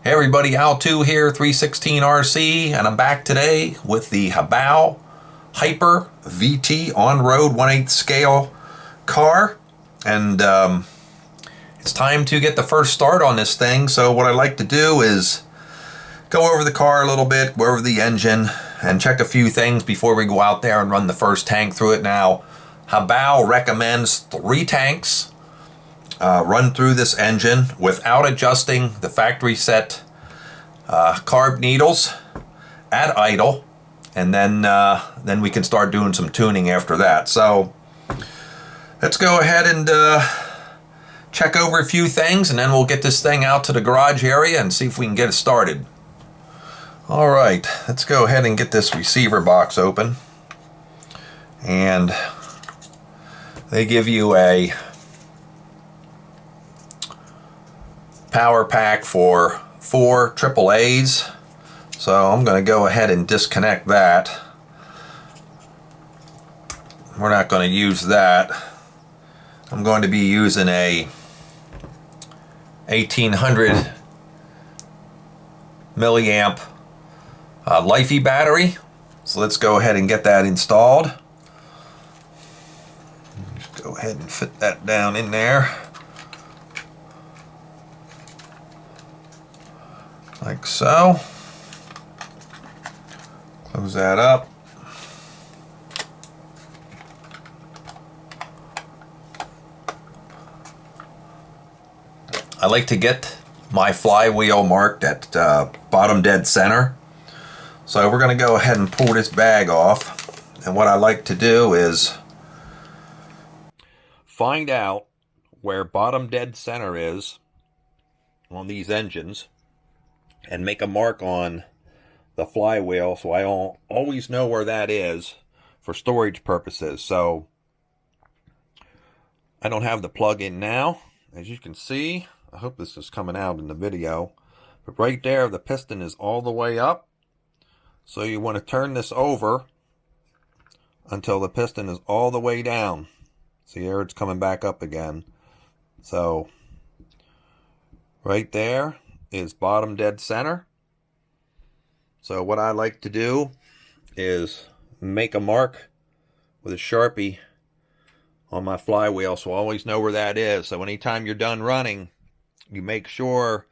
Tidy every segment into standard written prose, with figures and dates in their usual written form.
Hey everybody, Al2 here, 316RC, and I'm back today with the HoBao Hyper VT on-road 1/8 scale car. And it's time to get the first start on this thing. So what I like to do is go over the car a little bit, go over the engine, and check a few things before we go out there and run the first tank through it. Now, HoBao recommends 3 tanks run through this engine without adjusting the factory set carb needles at idle, and then we can start doing some tuning after that. So let's go ahead and check over a few things, and then we'll get this thing out to the garage area and see if we can get it started. All right, let's go ahead and get this receiver box open. And they give you a power pack for 4 AAAs, so I'm going to go ahead and disconnect that. We're not going to use that. I'm going to be using a 1800 milliamp Lifey battery, so let's go ahead and get that installed. Just go ahead and fit that down in there. Like so. Close that up. I like to get my flywheel marked at bottom dead center. So we're going to go ahead and pull this bag off. And what I like to do is find out where bottom dead center is on these engines, and make a mark on the flywheel so I always know where that is for storage purposes. So I don't have the plug in now, as you can see. I hope this is coming out in the video, but right there the piston is all the way up, so you want to turn this over until the piston is all the way down. See, here it's coming back up again. So right there is bottom dead center. So what I like to do is make a mark with a Sharpie on my flywheel, so I always know where that is. So anytime you're done running, you make sure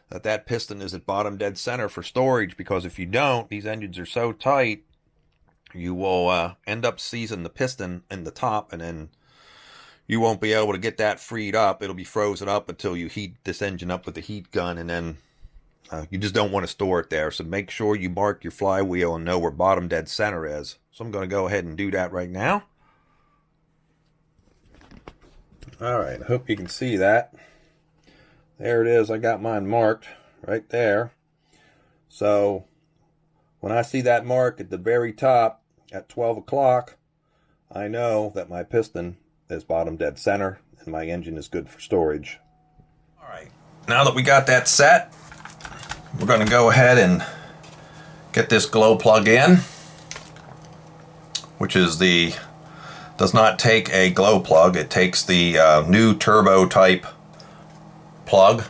that that piston is at bottom dead center for storage, because if you don't, these engines are so tight, you will end up seizing the piston in the top, and then you won't be able to get that freed up. It'll be frozen up until you heat this engine up with the heat gun, and then you just don't want to store it there. So make sure you mark your flywheel and know where bottom dead center is. So I'm going to go ahead and do that right now. Alright, I hope you can see that. There it is. I got mine marked right there. So when I see that mark at the very top at 12 o'clock, I know that my piston is bottom dead center and my engine is good for storage. Alright, now that we got that set, we're going to go ahead and get this glow plug in, which is does not take a glow plug, it takes the new turbo type plug.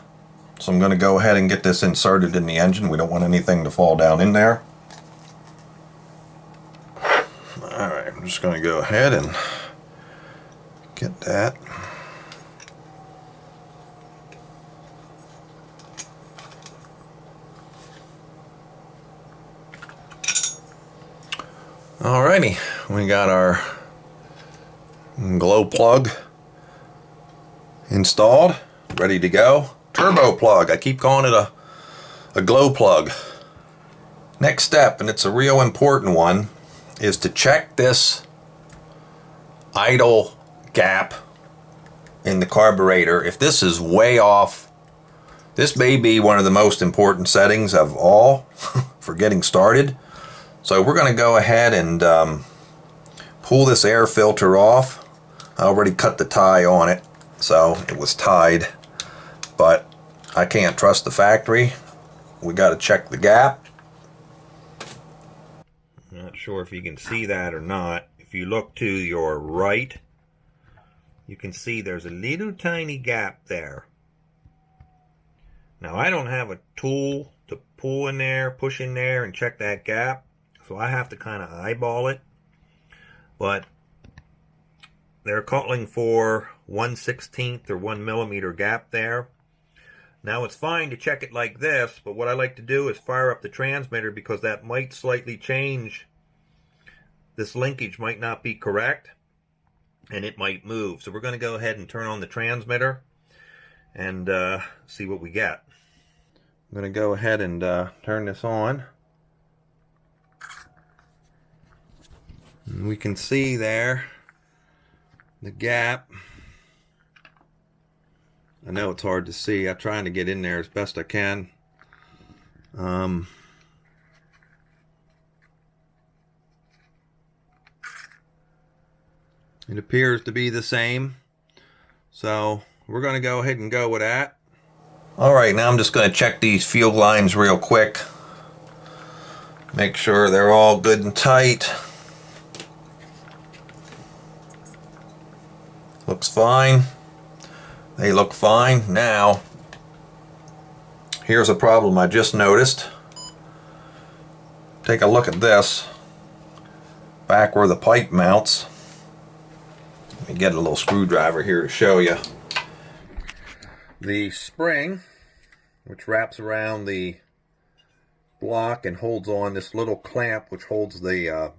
So I'm going to go ahead and get this inserted in the engine. We don't want anything to fall down in there. Alright, I'm just going to go ahead and get that. Alrighty, we got our glow plug installed, ready to go. Turbo plug, I keep calling it a glow plug. Next step, and it's a real important one, is to check this idle gap in the carburetor. If this is way off, this may be one of the most important settings of all for getting started. So we're going to go ahead and pull this air filter off. I already cut the tie on it, so it was tied, but I can't trust the factory. We got to check the gap. I'm not sure if you can see that or not. If you look to your right, you can see there's a little tiny gap there. Now I don't have a tool to pull in there, push in there, and check that gap, so I have to kind of eyeball it. But they're calling for 1/16 or 1 millimeter gap there. Now it's fine to check it like this, but what I like to do is fire up the transmitter, because that might slightly change. This linkage might not be correct, and it might move. So we're going to go ahead and turn on the transmitter and see what we get. I'm going to go ahead and turn this on. And we can see there the gap. I know it's hard to see. I'm trying to get in there as best I can. It appears to be the same. So we're going to go ahead and go with that. Alright, now I'm just going to check these fuel lines real quick. Make sure they're all good and tight. Looks fine. They look fine. Now, here's a problem I just noticed. Take a look at this. Back where the pipe mounts. Let me get a little screwdriver here to show you. The spring, which wraps around the block and holds on this little clamp which holds the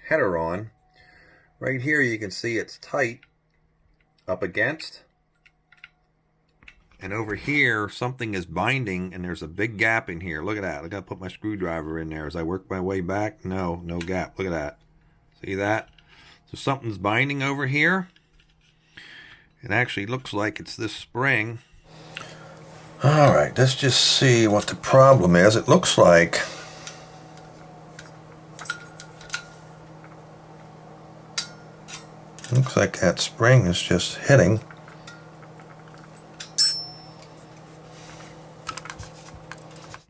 header on. Right here you can see it's tight up against. And over here, something is binding, and there's a big gap in here. Look at that. I got to put my screwdriver in there as I work my way back. No gap. Look at that. See that? So something's binding over here. It actually looks like it's this spring. All right, let's just see what the problem is. It looks like that spring is just hitting.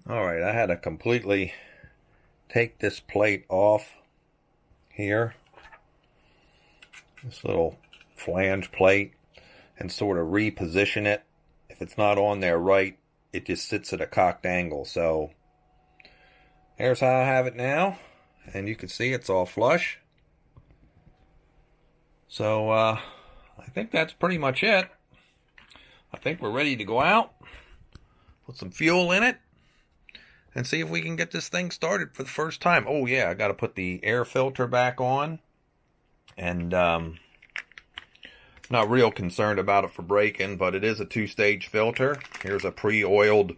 Alright, I had to completely take this plate off here, this little flange plate, and sort of reposition it. If it's not on there right, it just sits at a cocked angle. So here's how I have it now, and you can see it's all flush. So I think that's pretty much it. I think we're ready to go out, put some fuel in it, and see if we can get this thing started for the first time. Oh yeah, I got to put the air filter back on. And not real concerned about it for braking, but it is a 2-stage filter. Here's a pre-oiled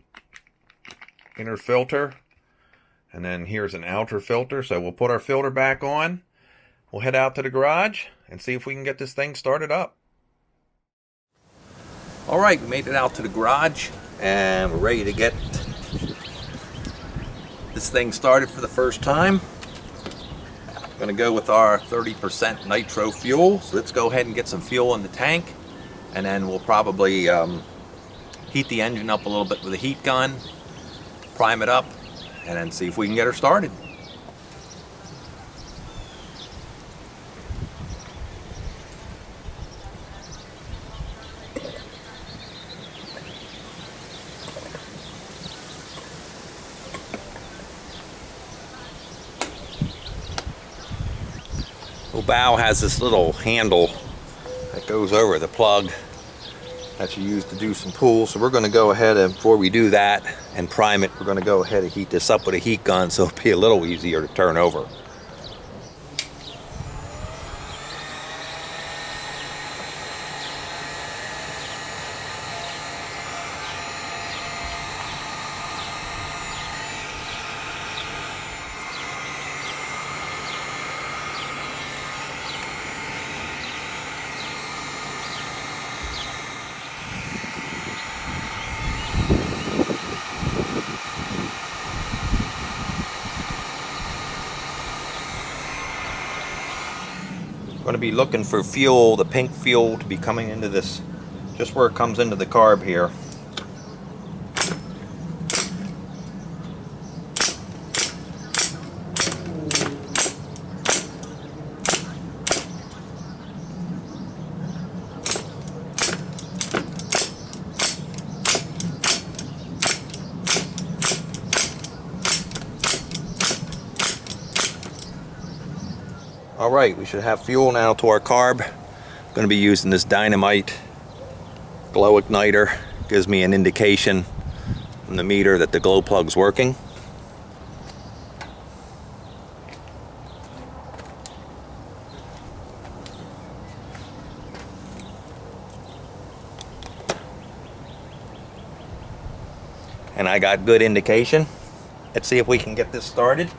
inner filter. And then here's an outer filter. So we'll put our filter back on. We'll head out to the garage and see if we can get this thing started up. Alright, we made it out to the garage and we're ready to get this thing started for the first time. I'm going to go with our 30% nitro fuel. So let's go ahead and get some fuel in the tank, and then we'll probably heat the engine up a little bit with a heat gun, prime it up, and then see if we can get her started. HoBao has this little handle that goes over the plug that you use to do some pulls. So we're going to go ahead, and before we do that and prime it, we're going to go ahead and heat this up with a heat gun so it'll be a little easier to turn over. Going to be looking for fuel, the pink fuel, to be coming into this, just where it comes into the carb here. Alright, we should have fuel now to our carb. I'm going to be using this Dynamite glow igniter. Gives me an indication from the meter that the glow plug's working. And I got good indication. Let's see if we can get this started.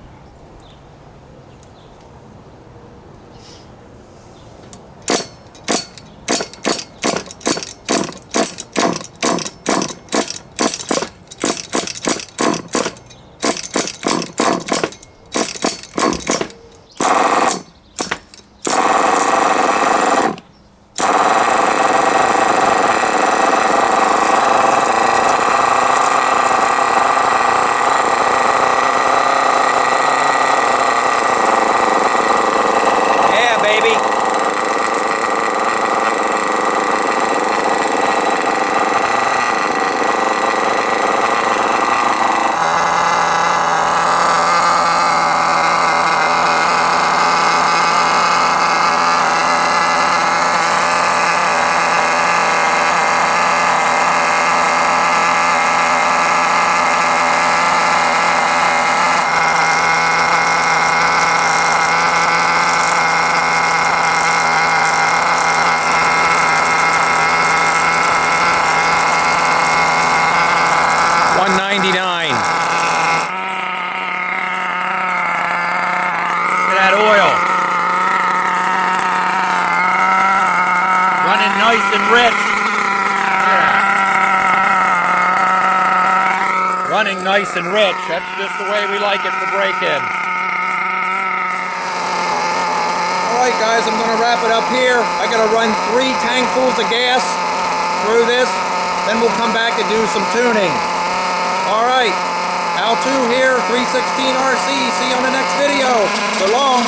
Nice and rich. Yeah. Running nice and rich. That's just the way we like it for break-in. Alright guys, I'm going to wrap it up here. I got to run 3 tankfuls of gas through this. Then we'll come back and do some tuning. Alright, Al2 here, 316 RC. See you on the next video. So long.